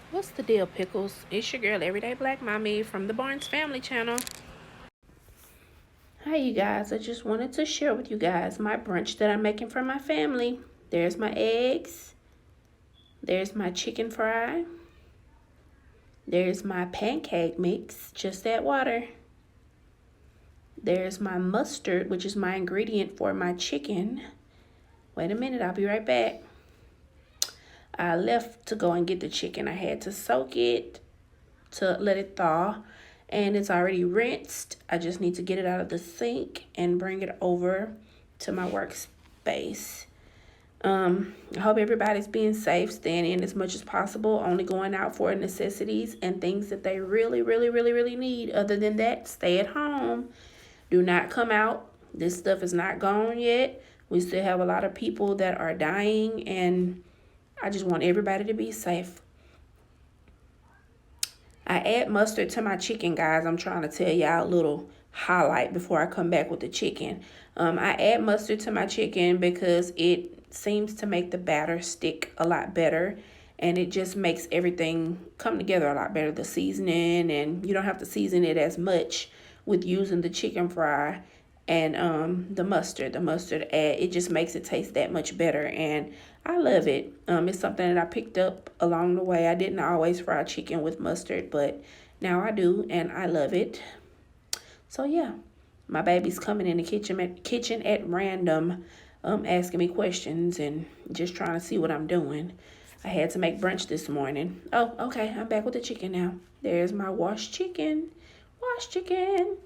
What's the deal, Pickles? It's your girl, Everyday Black Mommy from the Barnes Family Channel. Hi, you guys. I just wanted to share with you guys my brunch that I'm making for my family. There's my eggs. There's my chicken fry. There's my pancake mix, just add water. There's my mustard, which is my ingredient for my chicken. Wait a minute, I'll be right back. I left to go and get the chicken. I had to soak it to let it thaw, and it's already rinsed. I just need to get it out of the sink and bring it over to my workspace. I hope everybody's being safe, staying in as much as possible, only going out for necessities and things that they really need. Other than that, stay at home. Do not come out. This stuff is not gone yet. We still have a lot of people that are dying, and I just want everybody to be safe. I add mustard to my chicken, guys. I'm trying to tell y'all a little highlight before I come back with the chicken. I add mustard to my chicken because it seems to make the batter stick a lot better, and it just makes everything come together a lot better. The seasoning, and you don't have to season it as much with using the chicken fry and the mustard. It just makes it taste that much better, and I love it. It's something that I picked up along the way. I didn't always fry chicken with mustard, but now I do, and I love it. So yeah, my baby's coming in the kitchen at random, asking me questions and just trying to see what I'm doing. I had to make brunch this morning. Oh, okay, I'm back with the chicken now. There's my washed chicken. Washed chicken.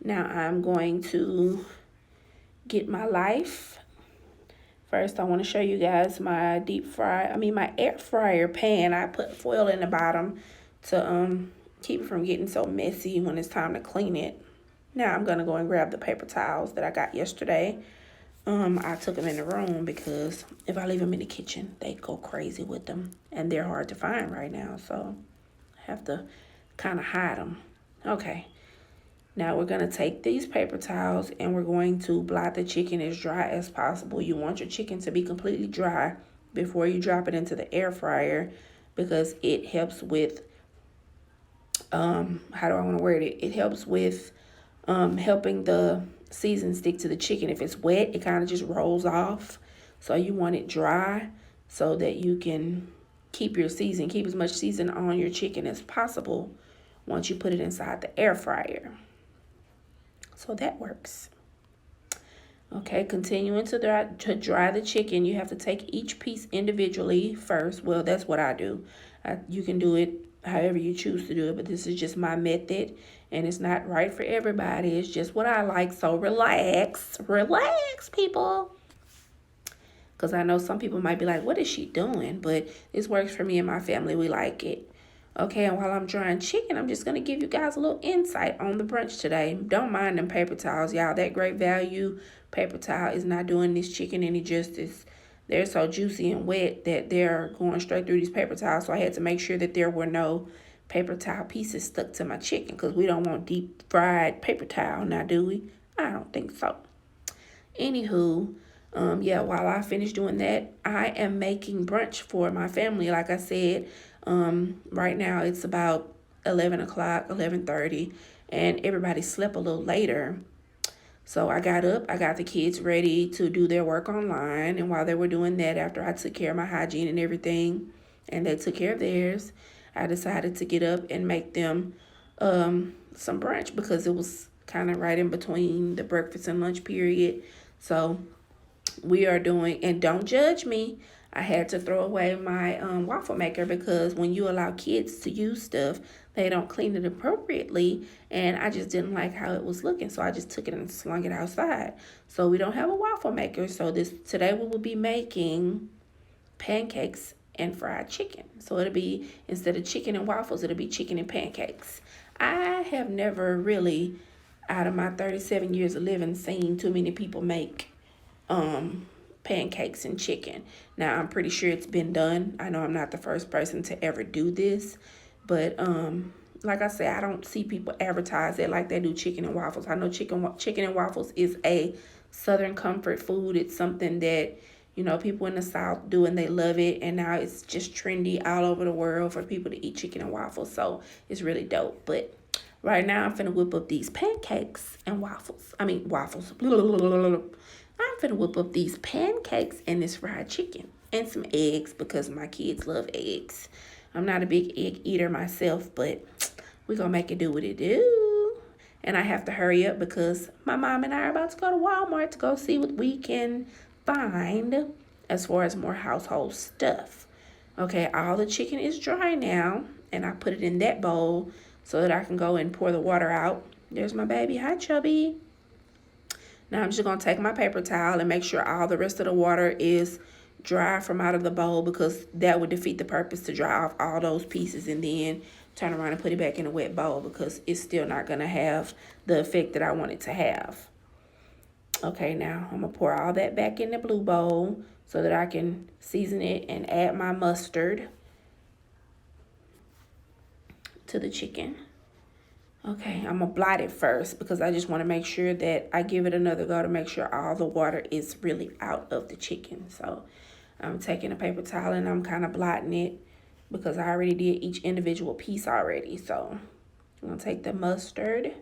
Now I'm going to get my life. First, I want to show you guys my my air fryer pan. I put foil in the bottom to keep it from getting so messy when it's time to clean it. Now I'm gonna go and grab the paper towels that I got yesterday. I took them in the room because if I leave them in the kitchen, they go crazy with them, and they're hard to find right now. So I have to kind of hide them. Okay. Now we're going to take these paper towels and we're going to blot the chicken as dry as possible. You want your chicken to be completely dry before you drop it into the air fryer because it helps with, how do I want to word it? It helps with helping the season stick to the chicken. If it's wet, it kind of just rolls off. So you want it dry so that you can keep as much season on your chicken as possible once you put it inside the air fryer. So that works. Okay, continuing to dry the chicken, you have to take each piece individually first. Well, that's what I do. You can do it however you choose to do it, but this is just my method, and it's not right for everybody. It's just what I like, so relax, people. Because I know some people might be like, what is she doing? But this works for me and my family. We like it. Okay, and while I'm drying chicken, I'm just going to give you guys a little insight on the brunch today. Don't mind them paper towels, y'all. That great value paper towel is not doing this chicken any justice. They're so juicy and wet that they're going straight through these paper towels. So I had to make sure that there were no paper towel pieces stuck to my chicken because we don't want deep fried paper towel now, do we? I don't think so. Anywho, while I finish doing that, I am making brunch for my family. Like I said, right now it's about 11 o'clock, 11:30, and everybody slept a little later. So I got up, I got the kids ready to do their work online, and while they were doing that, after I took care of my hygiene and everything, and they took care of theirs, I decided to get up and make them some brunch because it was kind of right in between the breakfast and lunch period. So we are doing, and don't judge me, I had to throw away my waffle maker because when you allow kids to use stuff, they don't clean it appropriately, and I just didn't like how it was looking, so I just took it and slung it outside. So we don't have a waffle maker, so today we will be making pancakes and fried chicken. So it'll be, instead of chicken and waffles, it'll be chicken and pancakes. I have never really, out of my 37 years of living, seen too many people make pancakes and chicken. Now, I'm pretty sure it's been done. I know I'm not the first person to ever do this, but like I said, I don't see people advertise it like they do chicken and waffles. I know chicken and waffles is a Southern comfort food. It's something that people in the South do, and they love it. And now it's just trendy all over the world for people to eat chicken and waffles. So it's really dope. But right now, I'm finna whip up these pancakes and waffles. I mean, waffles. I'm finna whip up these pancakes and this fried chicken and some eggs because my kids love eggs. I'm not a big egg eater myself, but we're gonna make it do what it do. And I have to hurry up because my mom and I are about to go to Walmart to go see what we can find as far as more household stuff. Okay, all the chicken is dry now, and I put it in that bowl so that I can go and pour the water out. There's my baby. Hi, Chubby. Now I'm just going to take my paper towel and make sure all the rest of the water is dry from out of the bowl, because that would defeat the purpose to dry off all those pieces and then turn around and put it back in a wet bowl, because it's still not going to have the effect that I want it to have. Okay, now I'm going to pour all that back in the blue bowl so that I can season it and add my mustard to the chicken. Okay, I'm going to blot it first because I just want to make sure that I give it another go to make sure all the water is really out of the chicken. So I'm taking a paper towel and I'm kind of blotting it because I already did each individual piece already. So I'm going to take the mustard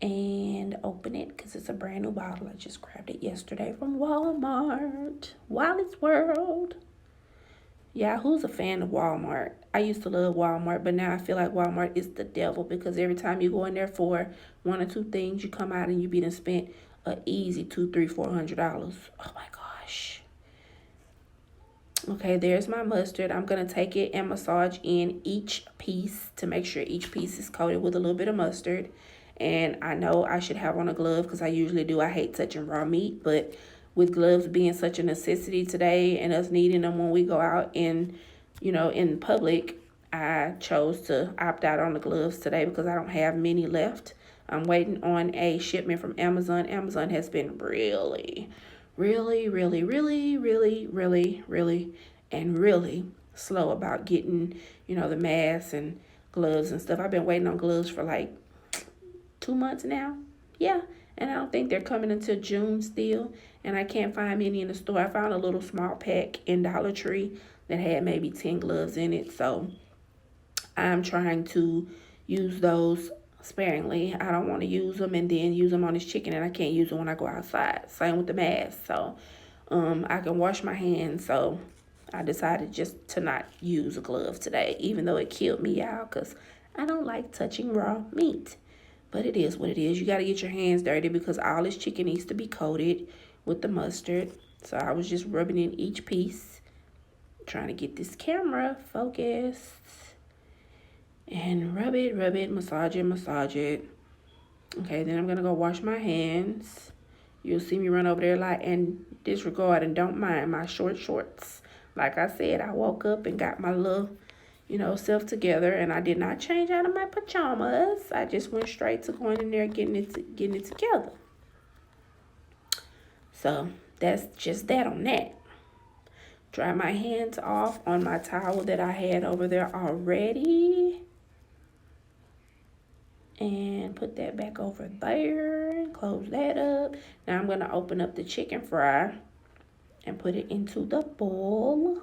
and open it because it's a brand new bottle. I just grabbed it yesterday from Walmart. Wally's World. Yeah, who's a fan of Walmart? I used to love Walmart, but now I feel like Walmart is the devil because every time you go in there for one or two things, you come out and you be done spent a easy $200, $300, $400. Oh my gosh. Okay, there's my mustard. I'm gonna take it and massage in each piece to make sure each piece is coated with a little bit of mustard. And I know I should have on a glove because I usually do. I hate touching raw meat, but with gloves being such a necessity today and us needing them when we go out in public, I chose to opt out on the gloves today because I don't have many left. I'm waiting on a shipment from Amazon. Amazon has been really, really, really, really, really, really, really, and really slow about getting, the masks and gloves and stuff. I've been waiting on gloves for like 2 months now. Yeah. And I don't think they're coming until June still. And I can't find any in the store. I found a little small pack in Dollar Tree that had maybe 10 gloves in it. So I'm trying to use those sparingly. I don't want to use them and then use them on this chicken. And I can't use them when I go outside. Same with the mask. So I can wash my hands. So I decided just to not use a glove today. Even though it killed me out. Because I don't like touching raw meat. But it is what it is. You got to get your hands dirty because all this chicken needs to be coated with the mustard. So I was just rubbing in each piece, trying to get this camera focused. And rub it, massage it. Okay, then I'm going to go wash my hands. You'll see me run over there a lot and disregard and don't mind my short shorts. Like I said, I woke up and got my little self together, and I did not change out of my pajamas. I just went straight to going in there and getting it together. So that's just that on that. Dry my hands off on my towel that I had over there already. And put that back over there and close that up. Now I'm going to open up the chicken fry and put it into the bowl.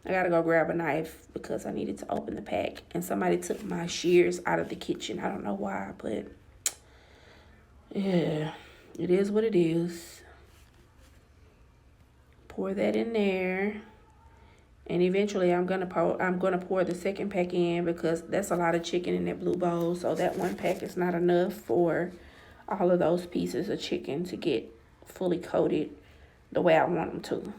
I gotta go grab a knife because I needed to open the pack. And somebody took my shears out of the kitchen. I don't know why, but yeah, it is what it is. Pour that in there. And eventually I'm gonna pour the second pack in because that's a lot of chicken in that blue bowl. So that one pack is not enough for all of those pieces of chicken to get fully coated the way I want them to.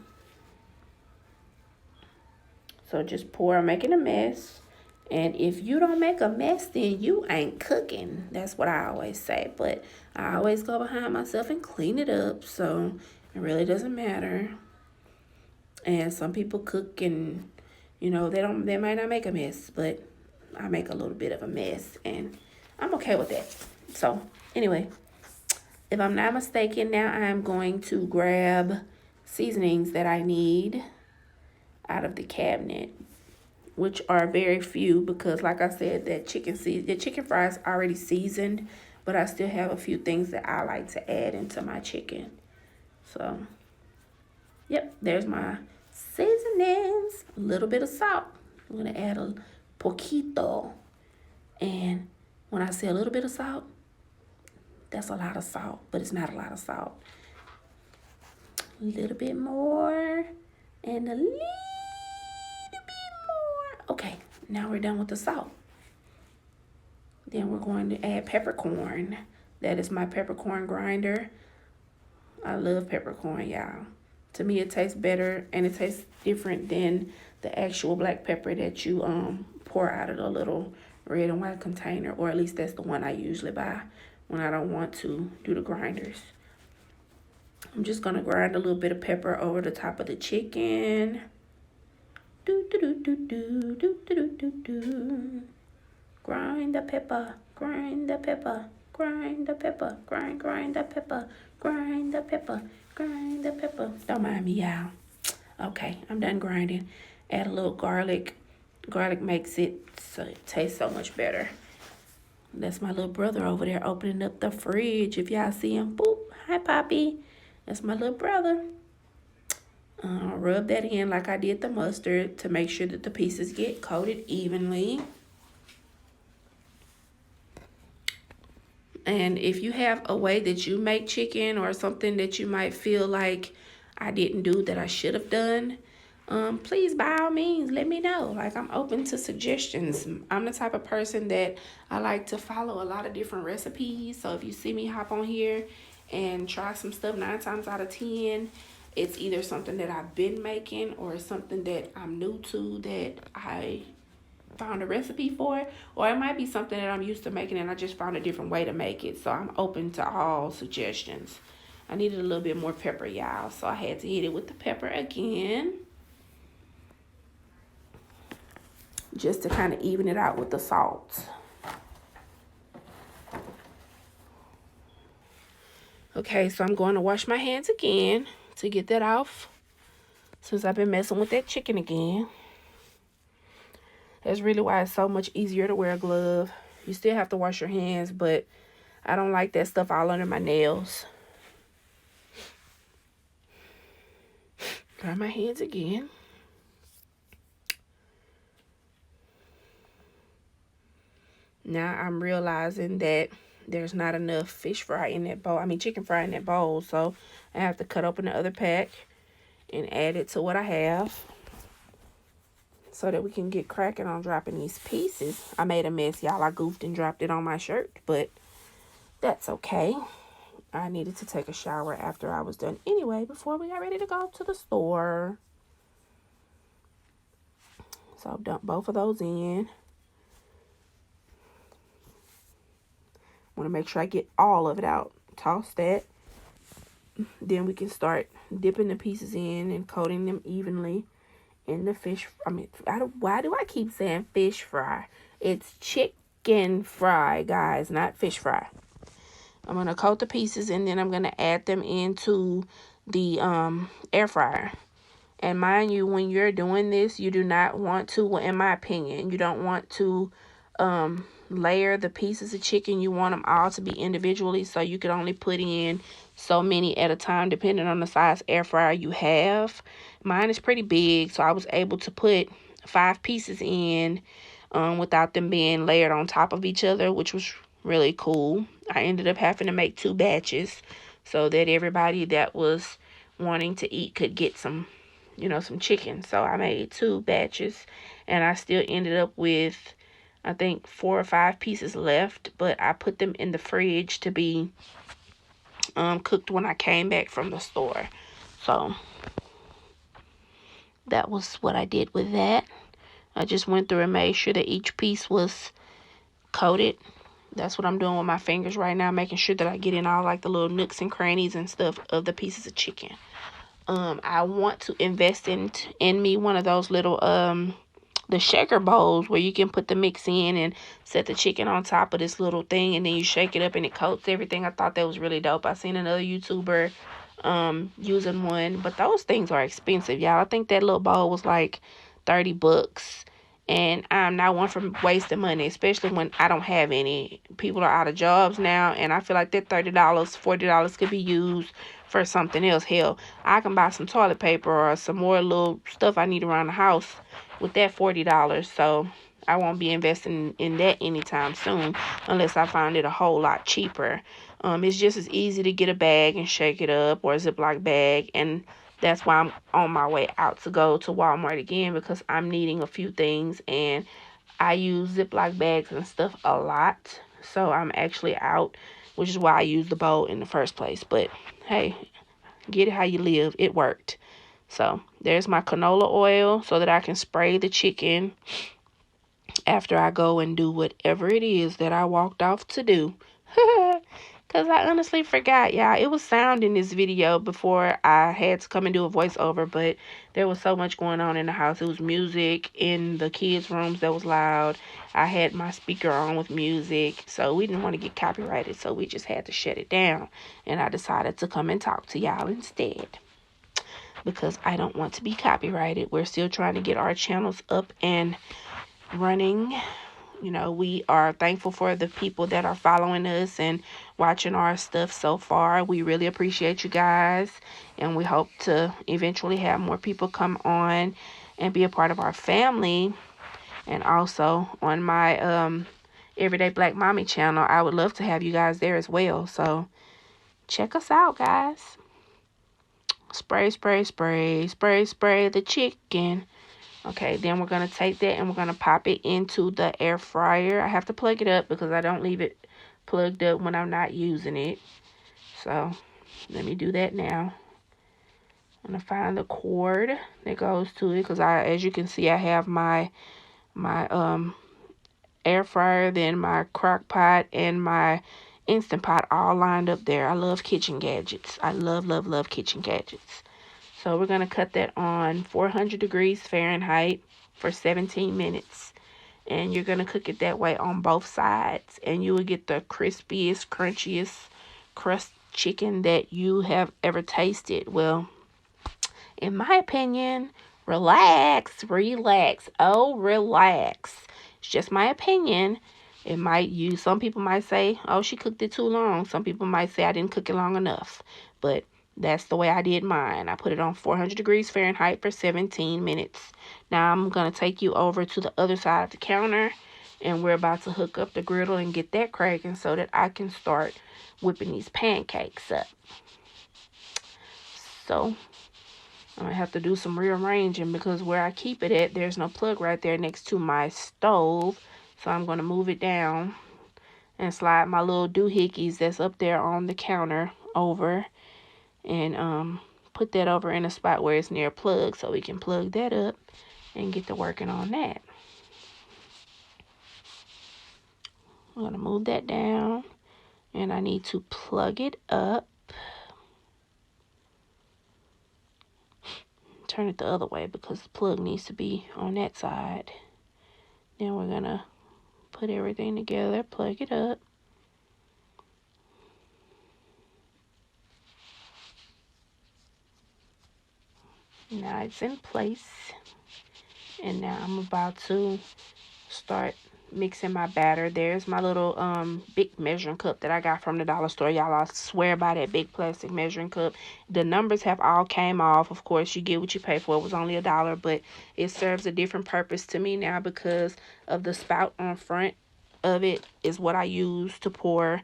So just pour, making a mess. And if you don't make a mess, then you ain't cooking. That's what I always say. But I always go behind myself and clean it up. So it really doesn't matter. And some people cook and, they might not make a mess. But I make a little bit of a mess. And I'm okay with that. So anyway, if I'm not mistaken, now I'm going to grab seasonings that I need out of the cabinet, which are very few because like I said, the chicken fry is already seasoned, but I still have a few things that I like to add into my chicken. So Yep, there's my seasonings. A little bit of salt. I'm going to add a poquito. And when I say a little bit of salt, that's a lot of salt, but it's not a lot of salt. A little bit more and a little bit more. Okay, now we're done with the salt. Then we're going to add peppercorn. That is my peppercorn grinder. I love peppercorn, y'all. To me, it tastes better and it tastes different than the actual black pepper that you pour out of the little red and white container, or at least that's the one I usually buy when I don't want to do the grinders. I'm just gonna grind a little bit of pepper over the top of the chicken. Do do do do do do do do do. Grind the pepper, grind the pepper, grind the pepper, grind the pepper, grind the pepper, grind the pepper. Don't mind me, y'all. Okay, I'm done grinding. Add a little garlic. Garlic makes it so it tastes so much better. That's my little brother over there opening up the fridge. If y'all see him, boop. Hi, Poppy. That's my little brother. Rub that in like I did the mustard to make sure that the pieces get coated evenly. And if you have a way that you make chicken or something that you might feel like I didn't do that I should have done, please, by all means, let me know. Like, I'm open to suggestions. I'm the type of person that I like to follow a lot of different recipes. So if you see me hop on here and try some stuff, 9 times out of 10, it's either something that I've been making or something that I'm new to that I found a recipe for it, or it might be something that I'm used to making and I just found a different way to make it. So I'm open to all suggestions. I needed a little bit more pepper, y'all, so I had to hit it with the pepper again, just to kind of even it out with the salt. Okay, so I'm going to wash my hands again to get that off, since I've been messing with that chicken again. That's really why it's so much easier to wear a glove. You still have to wash your hands, but I don't like that stuff all under my nails. Dry my hands again. Now I'm realizing that there's not enough fish fry in that bowl. Chicken fry in that bowl. So I have to cut open the other pack and add it to what I have, so that we can get cracking on dropping these pieces. I made a mess, y'all. I goofed and dropped it on my shirt, but that's okay. I needed to take a shower after I was done anyway, before we got ready to go to the store. So dump both of those in. Want to make sure I get all of it out. Toss that. Then we can start dipping the pieces in and coating them evenly in the fish. Why do I keep saying fish fry? It's chicken fry, guys, not fish fry. I'm going to coat the pieces and then I'm going to add them into the air fryer. And mind you, when you're doing this, you do not want to, well, in my opinion, you don't want to layer the pieces of chicken. You want them all to be individually, so you can only put in so many at a time depending on the size air fryer you have. Mine is pretty big, so I was able to put 5 pieces in without them being layered on top of each other, which was really cool. I ended up having to make 2 batches so that everybody that was wanting to eat could get some chicken. So I made 2 batches and I still ended up with, I think, 4 or 5 pieces left, but I put them in the fridge to be cooked when I came back from the store. So that was what I did with that. I just went through and made sure that each piece was coated. That's what I'm doing with my fingers right now, making sure that I get in all like the little nooks and crannies and stuff of the pieces of chicken. I want to invest in me one of those little the shaker bowls where you can put the mix in and set the chicken on top of this little thing, and then you shake it up and it coats everything. I thought that was really dope. I seen another YouTuber using one, but those things are expensive, y'all. I think that little bowl was like $30, and I'm not one for wasting money, especially when I don't have any. People are out of jobs now, and I feel like that $30, $40 could be used for something else. Hell, I can buy some toilet paper or some more little stuff I need around the house with that $40. So I won't be investing in that anytime soon unless I find it a whole lot cheaper. It's just as easy to get a bag and shake it up, or a Ziploc bag, and that's why I'm on my way out to go to Walmart again, because I'm needing a few things, and I use Ziploc bags and stuff a lot. So I'm actually out, which is why I used the bowl in the first place. But hey, get it how you live. It worked. So there's my canola oil so that I can spray the chicken after I go and do whatever it is that I walked off to do. Because I honestly forgot, y'all. It was sound in this video before I had to come and do a voiceover, but there was so much going on in the house. It was music in the kids' rooms that was loud. I had my speaker on with music, so we didn't want to get copyrighted, so we just had to shut it down. And I decided to come and talk to y'all instead, because I don't want to be copyrighted. We're still trying to get our channels up and running. You know, we are thankful for the people that are following us and watching our stuff so far. We really appreciate you guys, and we hope to eventually have more people come on and be a part of our family. And also on my Everyday Black Mommy channel, I would love to have you guys there as well. So check us out, guys. Spray, spray, spray, spray, spray the chicken. Okay, then we're going to take that and we're going to pop it into the air fryer. I have to plug it up because I don't leave it plugged up when I'm not using it. So let me do that now. I'm going to find the cord that goes to it, because as you can see, I have my air fryer, then my crock pot, and my Instant Pot all lined up there. I love kitchen gadgets. I love, love, love kitchen gadgets. So we're going to cut that on 400 degrees Fahrenheit for 17 minutes. And you're going to cook it that way on both sides. And you will get the crispiest, crunchiest crust chicken that you have ever tasted. Well, in my opinion, relax. Oh, relax. It's just my opinion. Some people might say, oh, she cooked it too long. Some people might say I didn't cook it long enough. But that's the way I did mine. I put it on 400 degrees Fahrenheit for 17 minutes. Now I'm going to take you over to the other side of the counter, and we're about to hook up the griddle and get that cracking so that I can start whipping these pancakes up. So I'm going to have to do some rearranging, because where I keep it at, there's no plug right there next to my stove. So I'm going to move it down and slide my little doohickeys that's up there on the counter over, and put that over in a spot where it's near a plug, so we can plug that up and get to working on that. I'm going to move that down, and I need to plug it up. Turn it the other way because the plug needs to be on that side. Then we're going to put everything together, plug it up. Now it's in place. And now I'm about to start mixing my batter. There's my little big measuring cup that I got from the dollar store. Y'all, I swear by that big plastic measuring cup. The numbers have all came off. Of course, you get what you pay for. It was only $1, but it serves a different purpose to me now, because of the spout on front of it is what I use to pour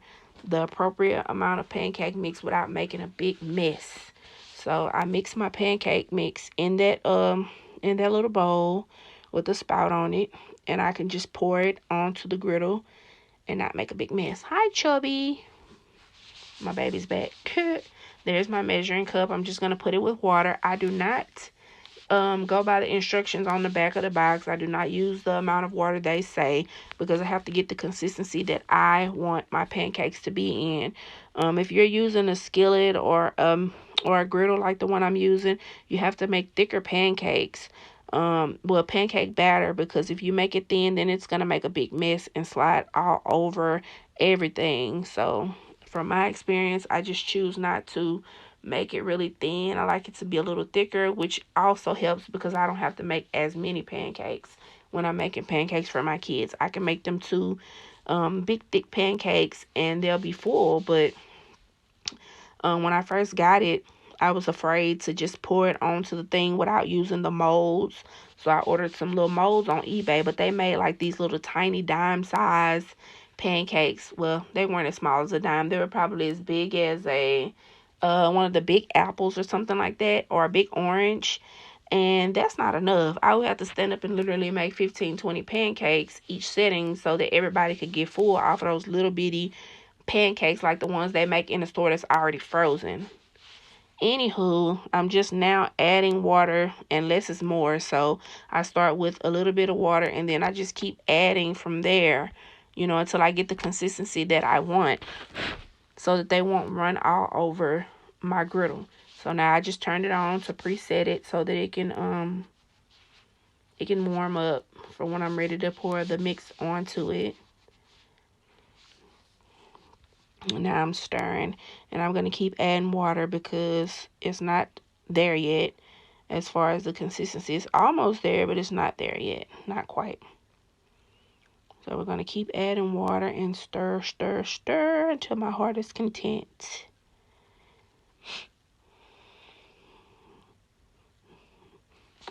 the appropriate amount of pancake mix without making a big mess. So I mix my pancake mix in that little bowl with the spout on it, and I can just pour it onto the griddle and not make a big mess. Hi, Chubby. My baby's back. There's my measuring cup. I'm just going to put it with water. I do not go by the instructions on the back of the box. I do not use the amount of water they say, because I have to get the consistency that I want my pancakes to be in. If you're using a skillet or a griddle like the one I'm using, you have to make thicker pancakes. Pancake batter, because if you make it thin, then it's going to make a big mess and slide all over everything. So from my experience, I just choose not to make it really thin. I like it to be a little thicker, which also helps because I don't have to make as many pancakes when I'm making pancakes for my kids. I can make them two big thick pancakes and they'll be full, but When I first got it, I was afraid to just pour it onto the thing without using the molds. So I ordered some little molds on eBay, but they made like these little tiny dime size pancakes. Well, they weren't as small as a dime. They were probably as big as a one of the big apples or something like that, or a big orange. And that's not enough. I would have to stand up and literally make 15, 20 pancakes each setting so that everybody could get full off of those little bitty pancakes like the ones they make in the store that's already frozen. Anywho, I'm just now adding water, and less is more. So I start with a little bit of water, and then I just keep adding from there, until I get the consistency that I want, so that they won't run all over my griddle. So now I just turned it on to preset it so that it can warm up for when I'm ready to pour the mix onto it. Now I'm stirring, and I'm going to keep adding water because it's not there yet as far as the consistency. It's almost there, but it's not there yet. Not quite. So we're going to keep adding water and stir, stir, stir until my heart is content.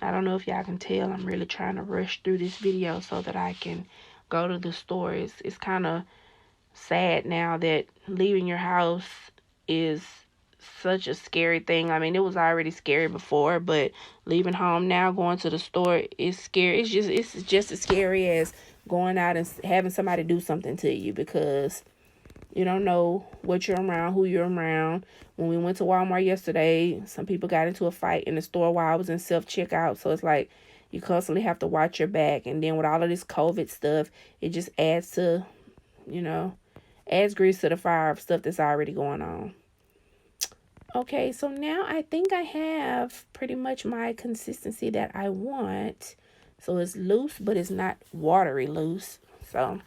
I don't know if y'all can tell, I'm really trying to rush through this video so that I can go to the store. It's kind of sad now that leaving your house is such a scary thing. I mean, it was already scary before, but leaving home now, going to the store is scary. It's just as scary as going out and having somebody do something to you, because you don't know what you're around, who you're around. When we went to Walmart yesterday, some people got into a fight in the store while I was in self-checkout. So it's like you constantly have to watch your back. And then with all of this COVID stuff, it just adds to, adds grease to the fire of stuff that's already going on. Okay, so now I think I have pretty much my consistency that I want. So it's loose, but it's not watery loose. So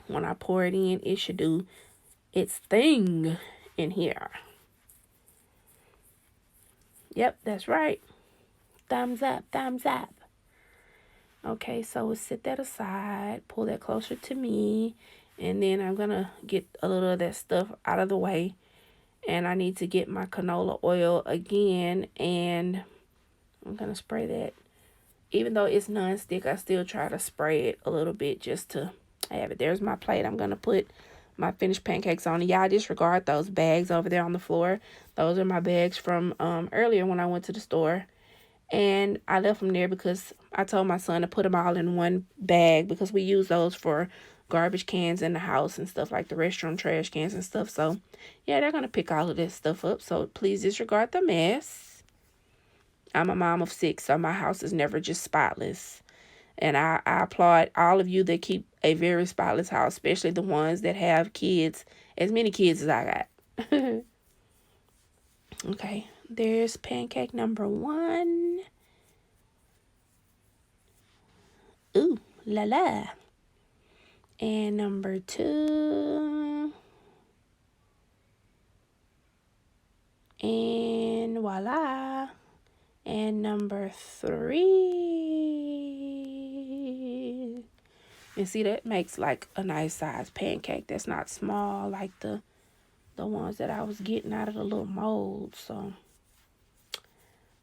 when I pour it in, it should do its thing in here. Yep, that's right. Thumbs up, thumbs up. Okay, so we'll set that aside, pull that closer to me, and then I'm going to get a little of that stuff out of the way. And I need to get my canola oil again, and I'm going to spray that. Even though it's non-stick, I still try to spray it a little bit just to have it. There's my plate. I'm going to put my finished pancakes on. Y'all disregard those bags over there on the floor. Those are my bags from earlier when I went to the store. And I left them there because I told my son to put them all in one bag, because we use those for garbage cans in the house and stuff, like the restroom trash cans and stuff. So, yeah, they're going to pick all of this stuff up. So, please disregard the mess. I'm a mom of 6, so my house is never just spotless. And I applaud all of you that keep a very spotless house, especially the ones that have kids, as many kids as I got. Okay, there's pancake number 1. Ooh, la la. And number 2. And voila. And number 3. And see, that makes like a nice size pancake. That's not small like the ones that I was getting out of the little mold. So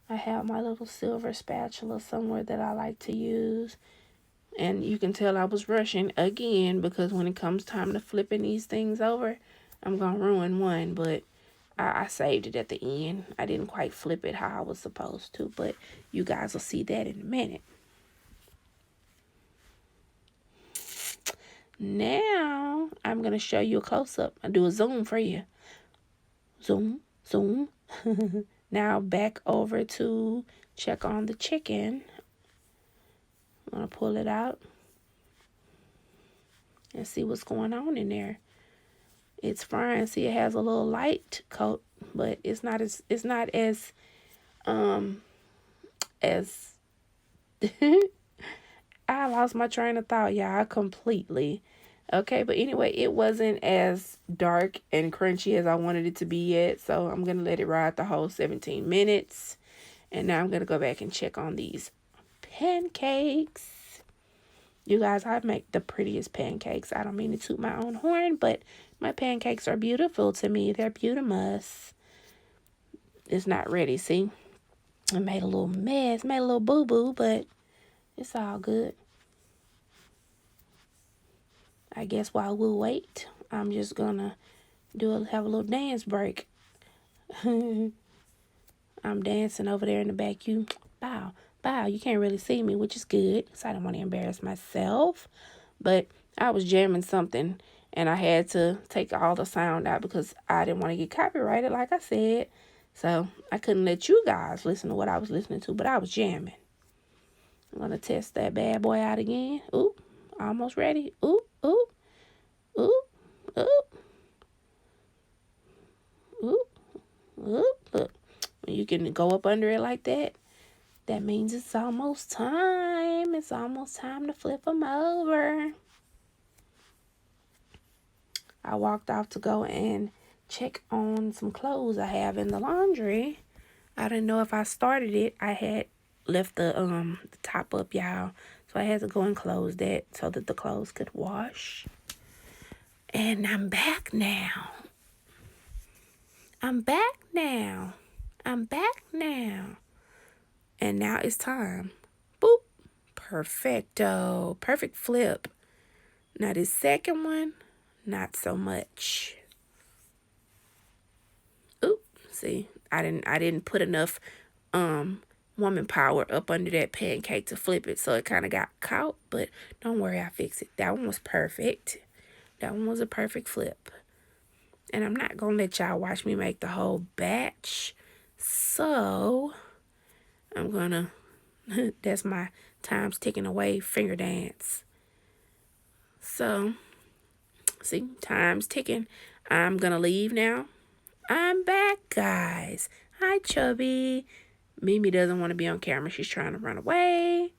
I have my little silver spatula somewhere that I like to use. And you can tell I was rushing again, because when it comes time to flipping these things over, I'm going to ruin one. But I saved it at the end. I didn't quite flip it how I was supposed to, but you guys will see that in a minute. Now, I'm going to show you a close-up. I'll do a zoom for you. Zoom, zoom. Now, back over to check on the chicken. I'm going to pull it out and see what's going on in there. It's frying. See, it has a little light coat, but it's not as I lost my train of thought, y'all, completely. Okay, but anyway, it wasn't as dark and crunchy as I wanted it to be yet, so I'm going to let it ride the whole 17 minutes. And now I'm going to go back and check on these pancakes. You guys, I make the prettiest pancakes. I don't mean to toot my own horn, but my pancakes are beautiful to me. They're beautimous. It's not ready, see? I made a little mess, made a little boo-boo, but it's all good. I guess while we'll wait, I'm just gonna have a little dance break. I'm dancing over there in the back. You bow, bow. You can't really see me, which is good, so I don't want to embarrass myself. But I was jamming something, and I had to take all the sound out because I didn't want to get copyrighted, like I said. So I couldn't let you guys listen to what I was listening to, but I was jamming. I'm gonna test that bad boy out again. Ooh, almost ready. Ooh, ooh, ooh, ooh, ooh, ooh. Look, when you can go up under it like that, that means it's almost time. It's almost time to flip them over. I walked off to go and check on some clothes I have in the laundry. I didn't know if I started it. I had left the top up, y'all. So I had to go and close that so that the clothes could wash. And I'm back now. I'm back now. I'm back now. And now it's time. Boop. Perfecto. Perfect flip. Now this second one, not so much. Oop. See, I didn't put enough woman power up under that pancake to flip it, so it kind of got caught, but don't worry, I fixed it. That one was perfect. That one was a perfect flip. And I'm not going to let y'all watch me make the whole batch. So, I'm going to, that's my time's ticking away finger dance. So, see, time's ticking. I'm going to leave now. I'm back, guys. Hi, Chubby. Mimi doesn't want to be on camera. She's trying to run away.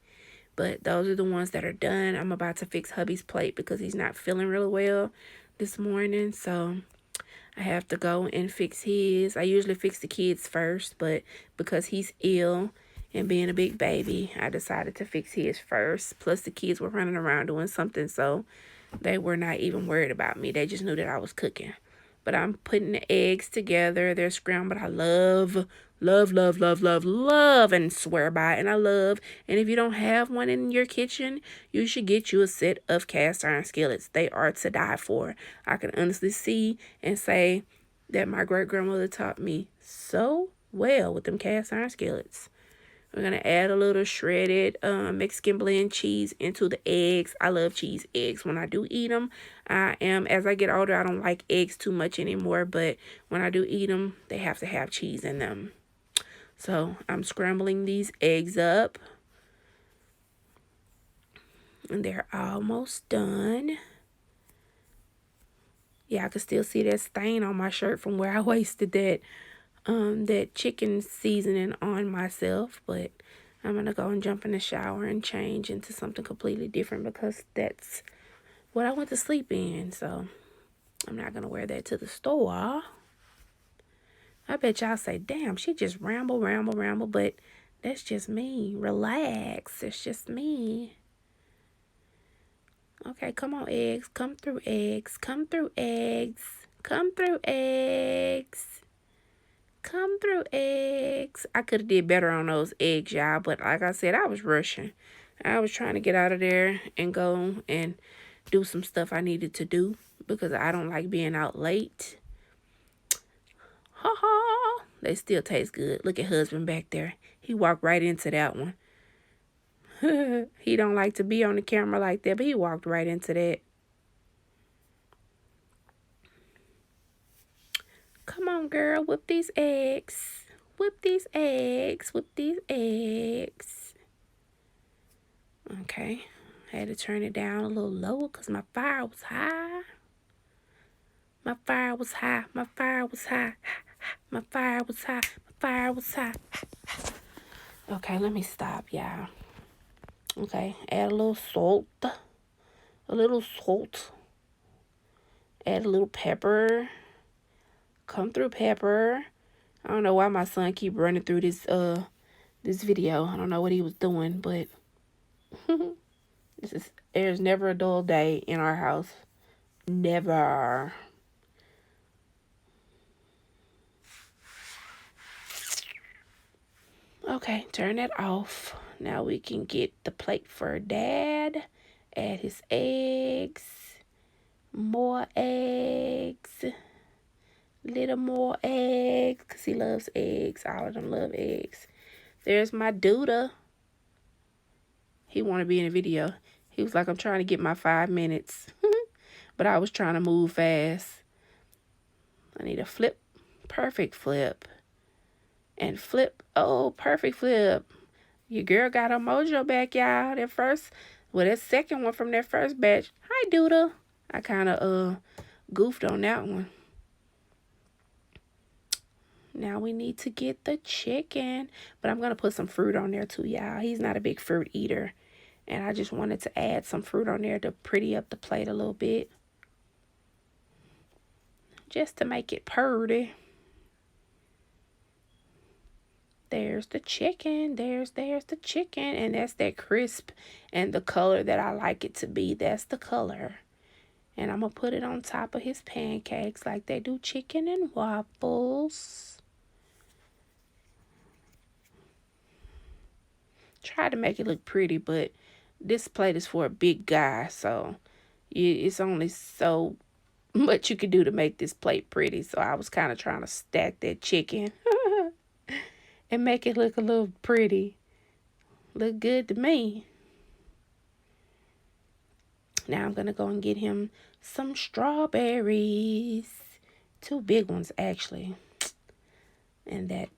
But those are the ones that are done. I'm about to fix hubby's plate because he's not feeling really well this morning. So I have to go and fix his. I usually fix the kids first, but because he's ill and being a big baby, I decided to fix his first. Plus the kids were running around doing something, so they were not even worried about me. They just knew that I was cooking. But I'm putting the eggs together. They're scrambled. I love, and swear by it. And I love. And if you don't have one in your kitchen, you should get you a set of cast iron skillets. They are to die for. I can honestly see and say that my great-grandmother taught me so well with them cast iron skillets. We're going to add a little shredded Mexican blend cheese into the eggs. I love cheese eggs. When I do eat them, as I get older, I don't like eggs too much anymore. But when I do eat them, they have to have cheese in them. So I'm scrambling these eggs up. And they're almost done. Yeah, I can still see that stain on my shirt from where I wasted that chicken seasoning on myself, but I'm gonna go and jump in the shower and change into something completely different because that's what I went to sleep in. So I'm not gonna wear that to the store. I bet y'all say, damn, she just ramble, but that's just me. Relax, it's just me. Okay, come on, eggs. Come through, eggs. Come through, eggs. Come through, eggs. Come through, eggs. I could have did better on those eggs, y'all. But like I said, I was rushing. I was trying to get out of there and go and do some stuff I needed to do because I don't like being out late. Ha ha. They still taste good. Look at husband back there. He walked right into that one. He don't like to be on the camera like that, but he walked right into that. Come on, girl. Whip these eggs. Whip these eggs. Whip these eggs. Okay. I had to turn it down a little lower because my fire was high. My fire was high. My fire was high. My fire was high. My fire was high. Okay, let me stop, y'all. Okay, add a little salt. A little salt. Add a little pepper. Come through pepper. I don't know why my son keep running through this video. I don't know what he was doing, but There's never a dull day in our house. Never. Okay, turn that off. Now we can get the plate for Dad. Add his eggs. More eggs. Little more eggs. Because he loves eggs. All of them love eggs. There's my Duda. He wanted to be in a video. He was like, I'm trying to get my 5 minutes. But I was trying to move fast. I need a flip. Perfect flip. And flip. Oh, perfect flip. Your girl got her mojo back, y'all. That second one from that first batch. Hi, Duda. I kind of goofed on that one. Now we need to get the chicken. But I'm going to put some fruit on there too, y'all. He's not a big fruit eater. And I just wanted to add some fruit on there to pretty up the plate a little bit. Just to make it pretty. There's the chicken. There's the chicken. And that's that crisp and the color that I like it to be. That's the color. And I'm going to put it on top of his pancakes like they do chicken and waffles. Try to make it look pretty, but this plate is for a big guy. So it's only so much you can do to make this plate pretty. So I was kind of trying to stack that chicken and make it look a little pretty. Look good to me. Now I'm going to go and get him some strawberries. 2 big ones, actually. And that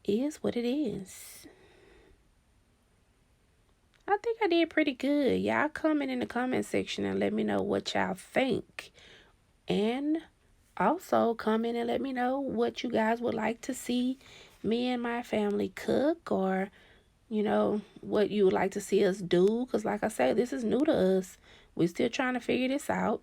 is what it is. I think I did pretty good. Y'all comment in the comment section and let me know what y'all think. And also comment and let me know what you guys would like to see me and my family cook, or what you would like to see us do, because like I said, this is new to us. We're still trying to figure this out,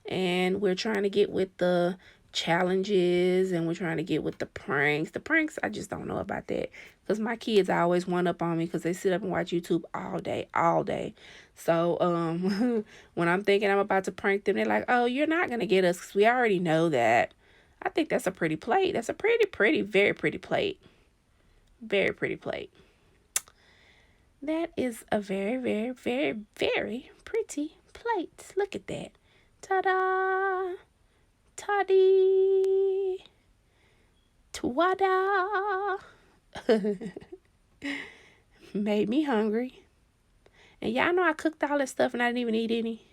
and we're trying to get with the challenges, and we're trying to get with the pranks. I just don't know about that, because my kids always one up on me because they sit up and watch YouTube all day. So when I'm thinking I'm about to prank them, they're like, oh, you're not gonna get us because we already know that. I think that's a pretty plate. That's a pretty, very pretty plate. Very pretty plate. That is a very, very, very, very pretty plate. Look at that. Ta-da! Toddy! Twada! Made me hungry. And y'all know I cooked all this stuff and I didn't even eat any.